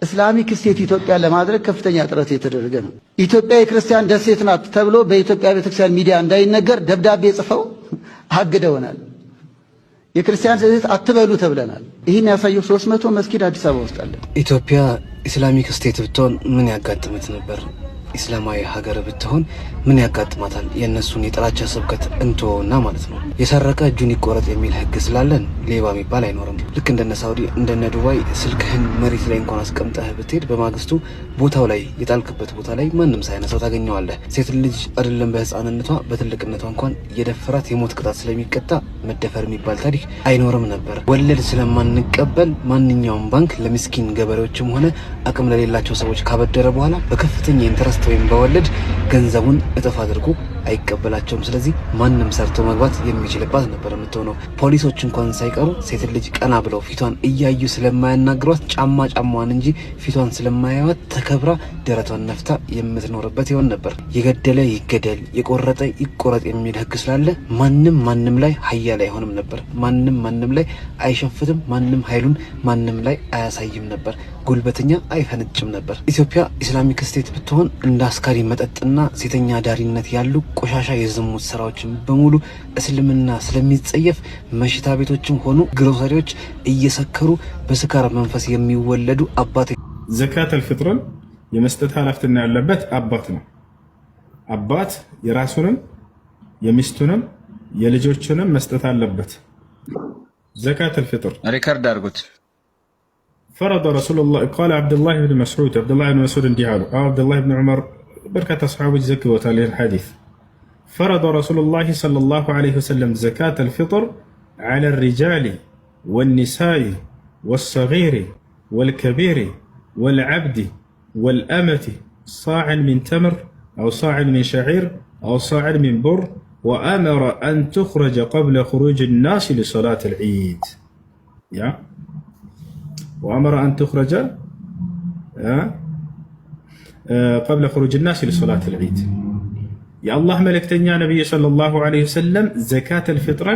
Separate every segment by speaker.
Speaker 1: እስላሚክ ስቴት ኢትዮጵያ ለማድረግ ከፍተኛ ጥረት የተደረገ ነው። ኢትዮጵያ የክርስቲያን ደሴት ናት ተብሎ በኢትዮጵያ ቤተክርስቲያን ሚዲያ እንዳይነገር ደብዳቤ ጽፈው አግደውናል። የክርስቲያን ደሴት አትበሉ ተብለናል። ይህን ያሳየው 300 መስጊድ አዲስ አበባ ውስጥ አለ።
Speaker 2: ኢትዮጵያ ኢስላሚክ ስቴት ብትሆን ምን ያጋጥማት ነበር? ኢስላማዊ ሀገር ብትሆን ምን ያጋጥማታል? የእነሱን የጥላቻ ስብከት እንቶና ማለት ነው። የሰረቀ እጁን ይቆረጥ የሚል ህግ ስላለን ሌባ የሚባል አይኖርም። ልክ እንደነ ሳውዲ እንደነ ዱባይ ስልክህን መሬት ላይ እንኳን አስቀምጠህ ብትሄድ በማግስቱ ቦታው ላይ የጣልክበት ቦታ ላይ ማንም ሳይነሳው ታገኘዋለህ። ሴት ልጅ አይደለም በህፃንነቷ በትልቅነቷ እንኳን የደፈራት የሞት ቅጣት ስለሚቀጣ መደፈር የሚባል ታሪክ አይኖርም ነበር። ወለድ ስለማንቀበል ማንኛውም ባንክ ለምስኪን ገበሬዎችም ሆነ አቅም ለሌላቸው ሰዎች ካበደረ በኋላ በከፍተኛ ኢንተረስት ወይም በወለድ ገንዘቡን እጥፍ አድርጎ አይቀበላቸውም። ስለዚህ ማንም ሰርቶ መግባት የሚችልባት ነበር የምትሆነው። ፖሊሶች እንኳን ሳይቀሩ ሴት ልጅ ቀና ብለው ፊቷን እያዩ ስለማያናግሯት ጫማዋን እንጂ ፊቷን ስለማያዩት ተከብራ ደረቷን ነፍታ የምትኖርበት ይሆን ነበር። የገደለ ይገደል፣ የቆረጠ ይቆረጥ የሚል ህግ ስላለ ማንም ላይ ኃያል አይሆንም ነበር። ማንም ላይ አይሸፍትም። ማንም ኃይሉን ማንም ላይ አያሳይም ነበር። ጉልበተኛ አይፈነጭም ነበር። ኢትዮጵያ ኢስላሚክ ስቴት ብትሆን እንደ አስካሪ መጠጥና ሴተኛ ዳሪነት ያሉ ቆሻሻ የዝሙት ስራዎችን በሙሉ እስልምና ስለሚጸየፍ መሽታ ቤቶችም ሆኑ ግሮሰሪዎች እየሰከሩ በስካር መንፈስ የሚወለዱ አባት
Speaker 3: ዘካት አልፍጥርን የመስጠት ኃላፊነት ያለበት አባት ነው። አባት የራሱንም የሚስቱንም የልጆቹንም መስጠት አለበት። ዘካት አልፍጥር
Speaker 4: ሪከርድ አድርጉት።
Speaker 3: فرض رسول الله قال عبد الله بن مسعود انديالو او عبد الله بن عمر بركة أصحابه زكوة عليه الحديث. فرض رسول الله صلى الله عليه وسلم زكاة الفطر على الرجال والنساء والصغير والكبير والعبد والأمة صاع من تمر أو صاع من شعير أو صاع من بر، وأمر أن تخرج قبل خروج الناس لصلاة العيد. وأمر أن تخرج قبل خروج الناس لصلاة العيد. يا الله ملكتنيا نبي صلى الله عليه وسلم زكاة الفطر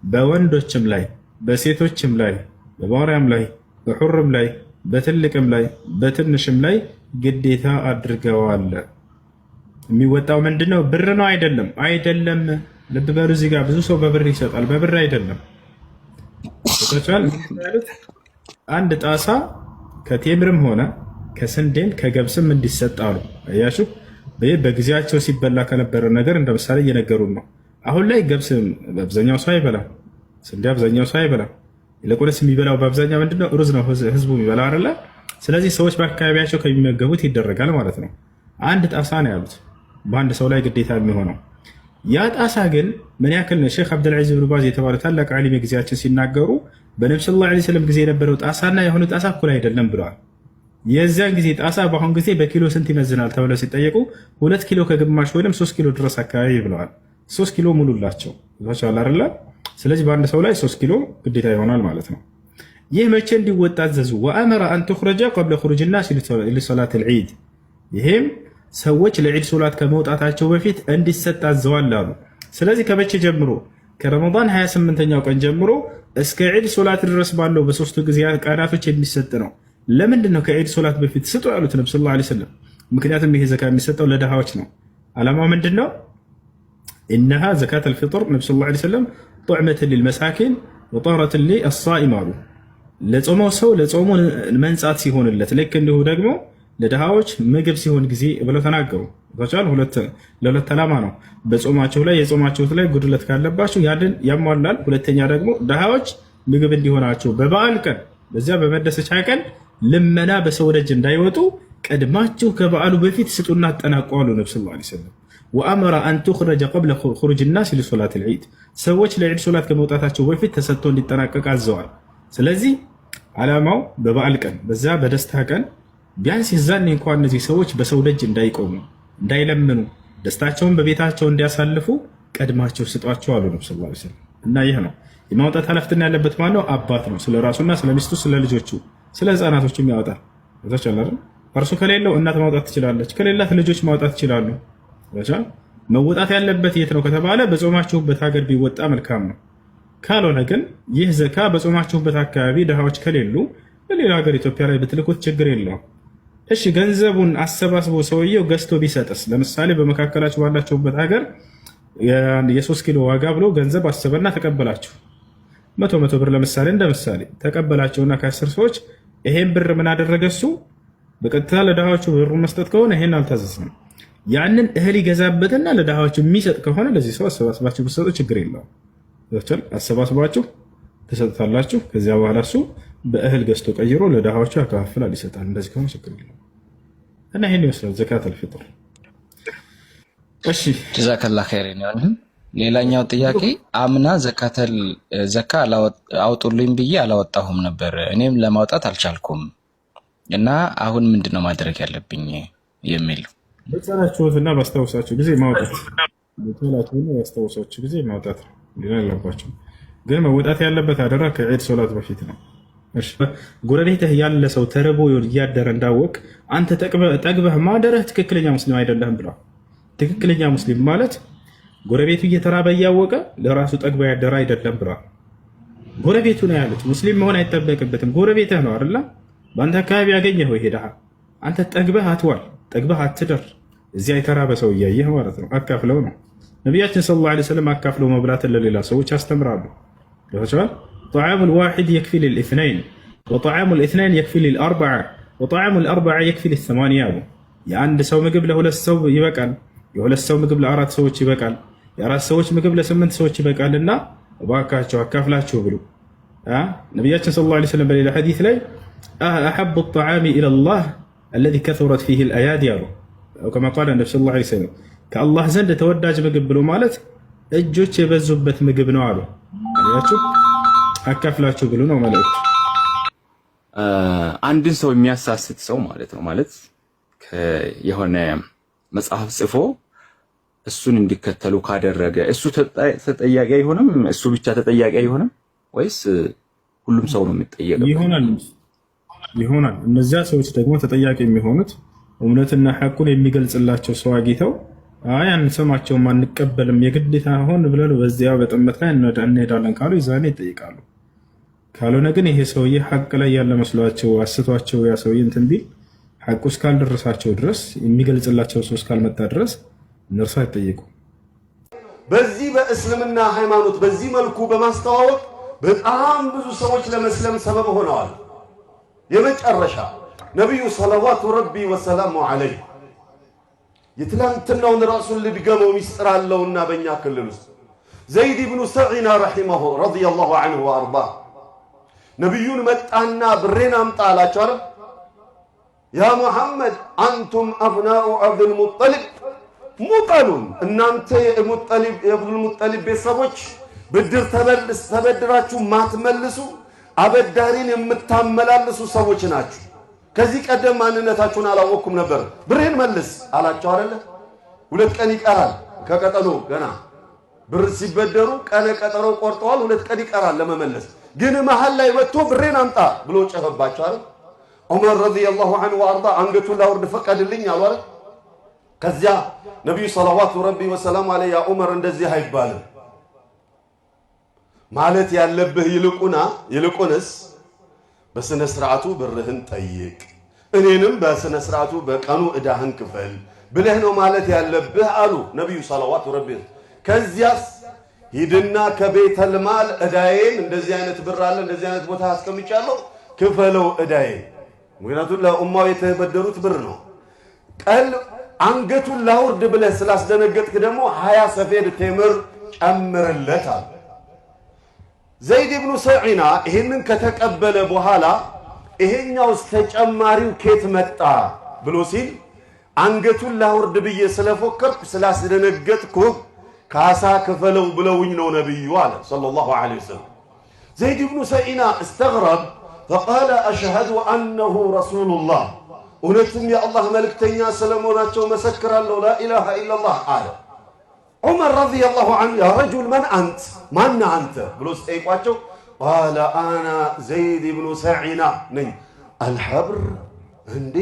Speaker 3: بوندوچم لاي بسيتوچم لاي بباريام لاي بحرم لاي بتلقم لاي بتنشم لاي ግዴታ አድርገዋል። የሚወጣው ምንድነው? ብር ነው አይደለም። ልብ በሉ እዚህ ጋር ብዙ ሰው በብር ይሰጣል። በብር አይደለም። አንድ ጣሳ ከቴምርም ሆነ ከስንዴም ከገብስም እንዲሰጥ አሉ። አያችሁ፣ በጊዜያቸው ሲበላ ከነበረ ነገር እንደ ምሳሌ እየነገሩን ነው። አሁን ላይ ገብስ በአብዛኛው ሰው አይበላም፣ ስንዴ አብዛኛው ሰው አይበላም። ይልቁንስ የሚበላው በአብዛኛው ምንድነው? ሩዝ ነው ህዝቡ የሚበላው አይደለ? ስለዚህ ሰዎች በአካባቢያቸው ከሚመገቡት ይደረጋል ማለት ነው። አንድ ጣሳ ነው ያሉት በአንድ ሰው ላይ ግዴታ የሚሆነው። ያ ጣሳ ግን ምን ያክል ነው? ሼክ አብዱልዓዚዝ ብን ባዝ የተባለ ታላቅ ዓሊም ጊዜያችን ሲናገሩ በነብዩ ሰለላሁ ዐለይሂ ወሰለም ጊዜ የነበረው ጣሳና የሆነ ጣሳ እኩል አይደለም ብለዋል። የዚያን ጊዜ ጣሳ በአሁን ጊዜ በኪሎ ስንት ይመዝናል ተብለው ሲጠየቁ 2 ኪሎ ከግማሽ ወይም 3 ኪሎ ድረስ አካባቢ ብለዋል። 3 ኪሎ ሙሉላቸው ይዟቸዋል አይደለ? ስለዚህ በአንድ ሰው ላይ 3 ኪሎ ግዴታ ይሆናል ማለት ነው። ይህ መቼ እንዲወጣ አዘዙ? ወአመረ አን ትኽረጀ ቀብለ ኹሩጅ ናስ ሊሶላት ልዒድ። ይሄም ሰዎች ለዒድ ሶላት ከመውጣታቸው በፊት እንዲሰጥ አዘዋል አሉ። ስለዚህ ከመቼ ጀምሮ? ከረመዳን 28ኛው ቀን ጀምሮ እስከ ዒድ ሶላት ድረስ ባለው በሶስቱ ጊዜ ቀናቶች የሚሰጥ ነው። ለምንድን ነው ከዒድ ሶላት በፊት ስጡ ያሉት ነብዩ ሰለላሁ ዐለይሂ ወሰለም? ምክንያቱም ይሄ ዘካ የሚሰጠው ለድሃዎች ነው። ዓላማው ምንድን ነው? ኢነሃ ዘካት አልፊጥር ነብዩ ሰለላሁ ዐለይሂ ወሰለም ጡዕመተን ሊልመሳኪን ወጠህረተን ሊልሷኢም አሉ። ለጾመው ሰው ለጾሙ መንጻት ሲሆንለት፣ ልክ እንዲሁ ደግሞ ለድሃዎች ምግብ ሲሆን ጊዜ ብለው ተናገሩ። ለሁለት ዓላማ ነው። በጾማቸው ላይ የጾማቸውት ላይ ጉድለት ካለባቸው ያንን ያሟላል። ሁለተኛ ደግሞ ድሃዎች ምግብ እንዲሆናቸው በበዓል ቀን በዚያ በመደሰቻ ቀን ልመና በሰው ደጅ እንዳይወጡ ቀድማችሁ ከበዓሉ በፊት ስጡና አጠናቀዋሉ ነብዩ ሰለላሁ ዐለይሂ ወሰለም። ወአመረ አን ትኽረጀ ቀብለ ኹሩጅ ናስ ሊሶላት ልዒድ፣ ሰዎች ለዒድ ሶላት ከመውጣታቸው በፊት ተሰጥቶ እንዲጠናቀቅ አዘዋል። ስለዚህ ዓላማው በበዓል ቀን በዛ በደስታ ቀን ቢያንስ ይዛኔ እንኳን እነዚህ ሰዎች በሰው ደጅ እንዳይቆሙ እንዳይለምኑ ደስታቸውን በቤታቸው እንዲያሳልፉ ቀድማቸው ስጧቸው አሉ ነብዩ ሰለላሁ ዐለይሂ ወሰለም። እና ይህ ነው የማውጣት ኃላፊነት ያለበት ማነው? አባት ነው። ስለ ራሱና ስለ ሚስቱ፣ ስለ ልጆቹ፣ ስለ ህፃናቶችም ያወጣል። እርሱ ከሌለው እናት ማውጣት ትችላለች፣ ከሌላት ልጆች ማውጣት ይችላሉ። መወጣት ያለበት የት ነው ከተባለ በጾማችሁበት ሀገር ቢወጣ መልካም ነው። ካልሆነ ግን ይህ ዘካ በጾማችሁበት አካባቢ ድሃዎች ከሌሉ በሌላ ሀገር ኢትዮጵያ ላይ ብትልኩት ችግር የለውም። እሺ ገንዘቡን አሰባስቦ ሰውየው ገዝቶ ቢሰጥስ? ለምሳሌ በመካከላችሁ ባላችሁበት ሀገር የ3 ኪሎ ዋጋ ብሎ ገንዘብ አሰበና ተቀበላችሁ። 100 ብር ለምሳሌ እንደምሳሌ ተቀበላቸውና ከ10 ሰዎች ይሄን ብር ምን አደረገ እሱ በቀጥታ ለድሃዎቹ ብሩን መስጠት ከሆነ ይሄን አልታዘዝም። ያንን እህል ይገዛበትና ለድሃዎቹ የሚሰጥ ከሆነ ለዚህ ሰው አሰባስባችሁ ብትሰጡ ችግር የለውም። አሰባስባችሁ ትሰጣላችሁ። ከዚያ በኋላ እሱ በእህል ገዝቶ ቀይሮ ለድሃዎቹ ያከፋፍላል፣ ይሰጣል። እንደዚህ ከሆነ ችግር የለውም እና ይሄን ይመስላል ዘካተል ፊጥር። እሺ
Speaker 4: ጀዛከላህ ኸይረን ይሁን። ሌላኛው ጥያቄ አምና ዘካ አውጡልኝ ብዬ አላወጣሁም ነበር፣ እኔም ለማውጣት አልቻልኩም እና አሁን ምንድነው ማድረግ ያለብኝ የሚል
Speaker 3: በጸናችሁትና ባስታውሳችሁ ጊዜ ማውጣት በተላቱና ባስታውሳችሁ ጊዜ ማውጣት ሌላ ያለባችሁ ግን መውጣት ያለበት አደራ ከዒድ ሶላት በፊት ነው። እሺ ጎረቤትህ ያለ ሰው ተርቦ እያደረ እንዳወቅ አንተ ጠግበህ ማደረህ ትክክለኛ ሙስሊም አይደለህም ብለው። ትክክለኛ ሙስሊም ማለት ጎረቤቱ እየተራበ እያወቀ ለራሱ ጠግበ ያደረ አይደለም ብለው። ጎረቤቱ ነው ያሉት። ሙስሊም መሆን አይጠበቅበትም። ጎረቤትህ ነው አይደል? በአንተ አካባቢ ያገኘኸው ይሄዳል። አንተ ጠግበህ አትዋል፣ ጠግበህ አትደር። እዚያ የተራበ ሰው እያየህ ማለት ነው። አካፍለው ነው ነቢያችን ሰለላሁ ዐለይሂ ወሰለም አካፍለው መብላትን ለሌላ ሰዎች ያስተምራሉ። ይወጣል طعام الواحد يكفي للاثنين وطعام الاثنين يكفي للاربعه وطعام الاربعه يكفي للثمانيه የአንድ ሰው ምግብ ለሁለት ሰው ይበቃል፣ የሁለት ሰው ምግብ ለአራት ሰዎች ይበቃል፣ የአራት ሰዎች ምግብ ለስምንት ሰዎች ይበቃልና እባካችሁ አካፍላችሁ ብሉ። ነቢያችን ሰለላሁ ዐለይሂ ወሰለም በሌላ ሐዲስ ላይ احب الطعام الى الله الذي كثرت فيه الايادي او كما قال النبي صلى الله عليه وسلم ከአላህ ዘንድ ተወዳጅ ምግብ ብሎ ማለት እጆች የበዙበት ምግብ ነው አሉ። አያችሁ አካፍላችሁ ብሉ ነው ማለት።
Speaker 5: አንድን ሰው የሚያሳስት ሰው ማለት ነው ማለት የሆነ መጽሐፍ ጽፎ እሱን እንዲከተሉ ካደረገ እሱ ተጠያቂ አይሆንም? እሱ ብቻ ተጠያቂ አይሆንም ወይስ ሁሉም ሰው ነው የሚጠየቀው?
Speaker 3: ይሆናል። እነዚያ ሰዎች ደግሞ ተጠያቂ የሚሆኑት እውነትና ሐቁን የሚገልጽላቸው ሰው አግኝተው አይ አንሰማቸውም አንቀበልም የግዴታ ሆን ብለው በዚያው በጥመት ላይ እንሄዳለን ካሉ ይዛኔ ይጠይቃሉ። ካልሆነ ግን ይሄ ሰውዬ ሐቅ ላይ ያለ መስሏቸው አስቷቸው ያ ሰውዬ እንትን ቢል ሐቁ እስካልደረሳቸው ድረስ የሚገልጽላቸው ሰው እስካልመጣ ድረስ እነርሱ አይጠየቁም።
Speaker 6: በዚህ በእስልምና ሃይማኖት በዚህ መልኩ በማስተዋወቅ በጣም ብዙ ሰዎች ለመስለም ሰበብ ሆነዋል። የመጨረሻ ነብዩ ሰለዋቱ ረቢ ወሰላሙ ዐለይሂ የትላንትናውን ራሱን ልድገመው ሚስጥር አለውና በእኛ ክልል ውስጥ ዘይድ ብኑ ሰዒና ረሒመሁ ረዲየላሁ ዐንሁ ወአርዳ ነብዩን መጣና ብሬን አምጣ አላቸው አይደል? ያ ሙሐመድ አንቱም አብናኡ አብዱል ሙጠሊብ ሙጠሉን እናንተ የአብዱል ሙጠሊብ ቤተሰቦች ብድር ተበድራችሁ ማትመልሱ አበዳሪን የምታመላልሱ ሰዎች ናችሁ። ከዚህ ቀደም ማንነታችሁን አላወቅኩም ነበር፣ ብሬን መልስ አላቸው አይደል? 2 ቀን ይቀራል ከቀጠሮ ገና ብር ሲበደሩ ቀነ ቀጠሮ ቆርጠዋል። 2 ቀን ይቀራል ለመመለስ። ግን መሃል ላይ ወጥቶ ብሬን አምጣ ብሎ ጨፈባቸው አይደል? ዑመር ረዲየላሁ ዐንሁ ወአርዳ አንገቱን ላውርድ ፈቀድልኝ አሉ አይደል? ከዚያ ነብዩ ሰለዋቱ ረቢ ወሰላሙ ዐለይሂ ያ ዑመር እንደዚህ አይባልም ማለት ያለብህ ይልቁንስ በስነ ስርዓቱ ብርህን ጠይቅ፣ እኔንም በስነ ስርዓቱ በቀኑ እዳህን ክፈል ብለህ ነው ማለት ያለብህ አሉ ነብዩ ሰለዋቱ ረቢ። ከዚያስ ሂድና ከቤተል ማል እዳዬን እንደዚህ አይነት ብር አለ እንደዚህ አይነት ቦታ አስቀምጫለሁ ክፈለው እዳዬን። ምክንያቱም ለኡማው የተበደሩት ብር ነው። አንገቱን ላውርድ ብለህ ስላስደነገጥክ ደግሞ 20 ሰፌድ ቴምር ጨምርለታል። ዘይድ ብኑ ሰዒና ይሄንን ከተቀበለ በኋላ ይሄኛውስ ተጨማሪው ኬት መጣ ብሎ ሲል አንገቱን ላውርድ ብዬ ስለፎከርኩ ስላስደነገጥኩ ካሳ ክፈለው ብለውኝ ነው ነብዩ አለ ሰለላሁ ዐለይሂ ወሰለም። ዘይድ ብኑ ሰዒና استغرب فقال اشهد انه رسول الله እውነትም የአላህ መልእክተኛ ስለመሆናቸው መሰክራለሁ ላ ኢላሃ ኢላላህ አለ። ዑመር ረዲየላሁ ዐንሁ ያ ረጁል መን አንት ማን አንተ ብሎ ሲጠይቋቸው ቃለ አና ዘይድ ብኑ ሰዒና ነኝ። አልሐብር እንዴ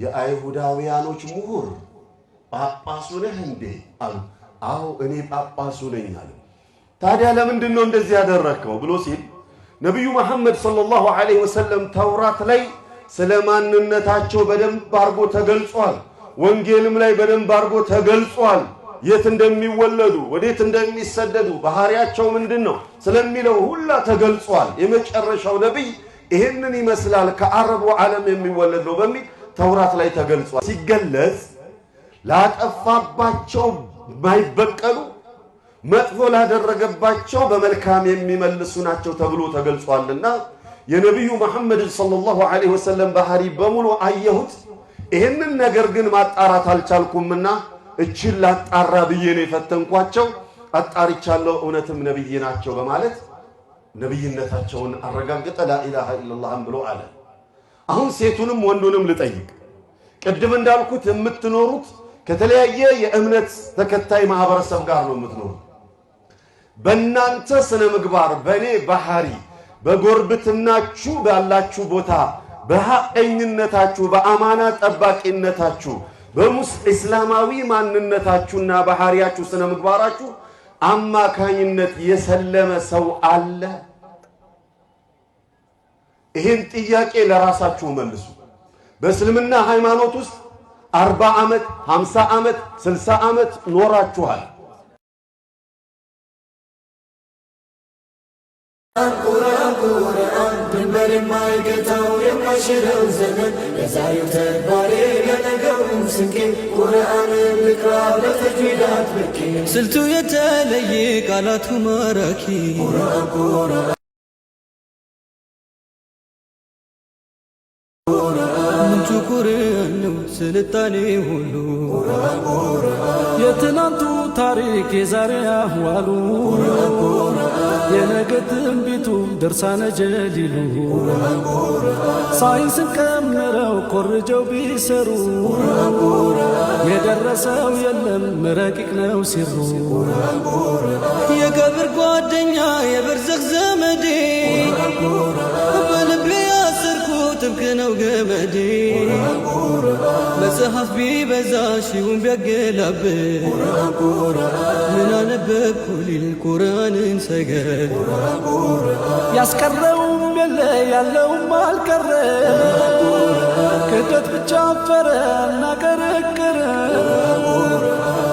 Speaker 6: የአይሁዳውያኖች ምሁር ጳጳሱ ነህ እንዴ አሉ። አዎ እኔ ጳጳሱ ነኝ አለ። ታዲያ ለምንድን ነው እንደዚህ ያደረከው ብሎ ሲል ነብዩ መሐመድ ሰለላሁ ዐለይሂ ወሰለም ተውራት ላይ ስለማንነታቸው በደንብ አርጎ ተገልጿል። ወንጌልም ላይ በደንብ አርጎ ተገልጿል። የት እንደሚወለዱ ወዴት እንደሚሰደዱ ባህሪያቸው ምንድነው ስለሚለው ሁላ ተገልጿል። የመጨረሻው ነብይ ይሄንን ይመስላል ከአረቡ ዓለም የሚወለድ ነው በሚል ተውራት ላይ ተገልጿል። ሲገለጽ ላጠፋባቸው ማይበቀሉ መጥፎ ላደረገባቸው በመልካም የሚመልሱ ናቸው ተብሎ ተገልጿልና የነብዩ መሐመድ ሰለላሁ ዐለይሂ ወሰለም ባህሪ በሙሉ አየሁት። ይሄንን ነገር ግን ማጣራት አልቻልኩምና እቺን ላጣራ ብዬ ነው የፈተንኳቸው። አጣሪቻለሁ፣ እውነትም ነብይ ናቸው በማለት ነብይነታቸውን አረጋግጠ ላኢላሃ ኢላላህ ብሎ አለ። አሁን ሴቱንም ወንዱንም ልጠይቅ። ቅድም እንዳልኩት የምትኖሩት ከተለያየ የእምነት ተከታይ ማህበረሰብ ጋር ነው የምትኖሩት። በእናንተ ስነ ምግባር በኔ ባህሪ በጎርብትናችሁ ባላችሁ ቦታ በሐቀኝነታችሁ በአማና ጠባቂነታችሁ በሙስሊማዊ ማንነታችሁና ባህሪያችሁ ስነ ምግባራችሁ አማካኝነት የሰለመ ሰው አለ? ይሄን ጥያቄ ለራሳችሁ መልሱ። በእስልምና ሃይማኖት ውስጥ 40 ዓመት 50 ዓመት 60 ዓመት ኖራችኋል።
Speaker 7: ቁርአን ድንበር የማይገታው የማይሽረው ዘመን የዛሬው ተግባሬ የነገው ስንቄ ቁርአንን ልቅራ በተጅዊዳት በቄ ስልቱ የተለየ ቃላቱ ማራኪ ቁርአን ምንጩ ቁርአን ነው ስልጣኔ ሁሉ የትናንቱ ታሪክ የዛሬ አህዋሉ የነገ ትንቢቱ ድርሳነ ጀሊሉ ሳይንስን ቀምረው ኮርጀው ቢሰሩ የደረሰው የለም ረቂቅ ነው ሲሩ የቀብር ጓደኛ የበርዘኽ ዘመዴ በልቤ ያሰርኩት ጥብቅ ነው ገመዴ መጽሐፍ ቢበዛ ሺውን ቢያገላብጥ ምን አነበብኩ ሊል ቁርአንን ሰገድ ያስቀረውም የለ ያለውም አልቀረ ክህደት ብቻ አፈረ እና ቀረቀረ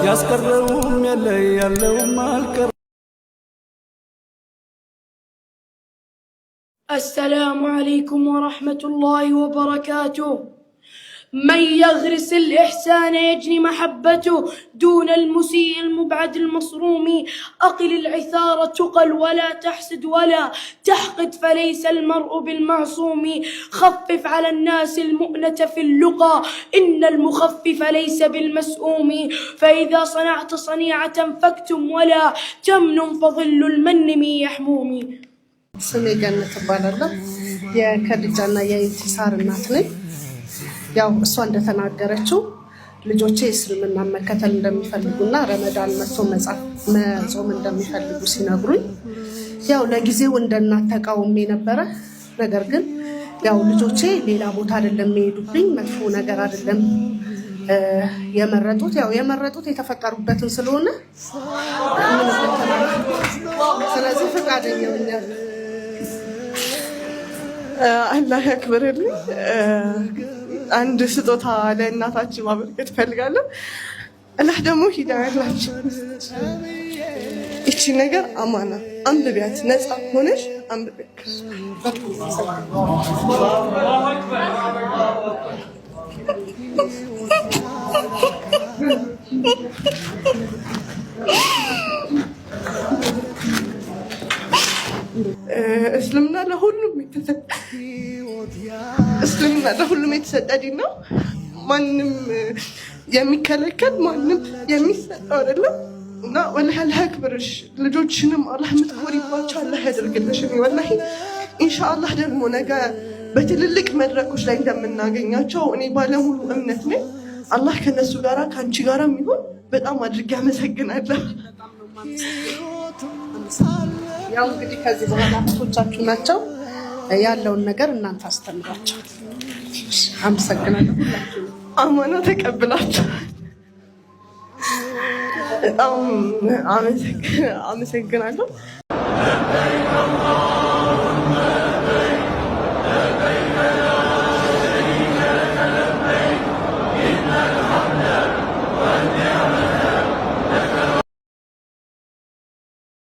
Speaker 7: ያስቀረውም የለ ያለውም አልቀረ
Speaker 8: السلام عليكم ورحمة الله وبركاته. من يغرس الإحسان يجني محبته دون المسيء المبعد المصروم. أقل العثار تقل ولا تحسد ولا تحقد فليس المرء بالمعصوم. خفف على الناس المؤنة في اللقى إن المخفف ليس بالمسؤوم. فإذا صنعت صنيعة فاكتم ولا تمن فظل المن من يحموم.
Speaker 9: ስሜ ገነት እባላለሁ። የከድጃና የኢንቲሳር እናት ነኝ። ያው እሷ እንደተናገረችው ልጆቼ እስልምና መከተል እንደሚፈልጉና ረመዳን መጥቶ መጾም እንደሚፈልጉ ሲነግሩኝ ያው ለጊዜው እንደናት ተቃውሜ ነበረ። ነገር ግን ያው ልጆቼ ሌላ ቦታ አይደለም የሚሄዱብኝ፣ መጥፎ ነገር አይደለም የመረጡት የተፈጠሩበትን ስለሆነ ስለዚህ ፈቃደኛ ሆኛል።
Speaker 10: አላህ ያክብርልኝ። አንድ ስጦታ ለእናታችን ማበርከት እፈልጋለሁ። አላህ ደግሞ ሂዳያ ያላችሁ እቺ ነገር አማና አንብቢያት፣ ነፃ ሆነሽ አንብቢያት። እስልምና ለሁሉም የተሰጠ ዲን ነው። ማንም የሚከለከል ማንም የሚሰጠው አይደለም እና ወላሂ አላህ ያክብርሽ። ልጆችንም አላህ የምትኮሪባቸው አላህ ያደርግልሽ። ወላሂ ኢንሻአላህ ደግሞ ነገ በትልልቅ መድረኮች ላይ እንደምናገኛቸው እኔ ባለሙሉ እምነት ነኝ። አላህ ከነሱ ጋራ ከአንቺ ጋራ የሚሆን በጣም አድርጌ አመሰግናለሁ።
Speaker 9: ያው እንግዲህ ከዚህ በኋላ አባቶቻችሁ ናቸው ያለውን ነገር እናንተ አስተምራቸው። አመሰግናለሁ።
Speaker 10: አማና ተቀብላችሁ አመሰግናለሁ።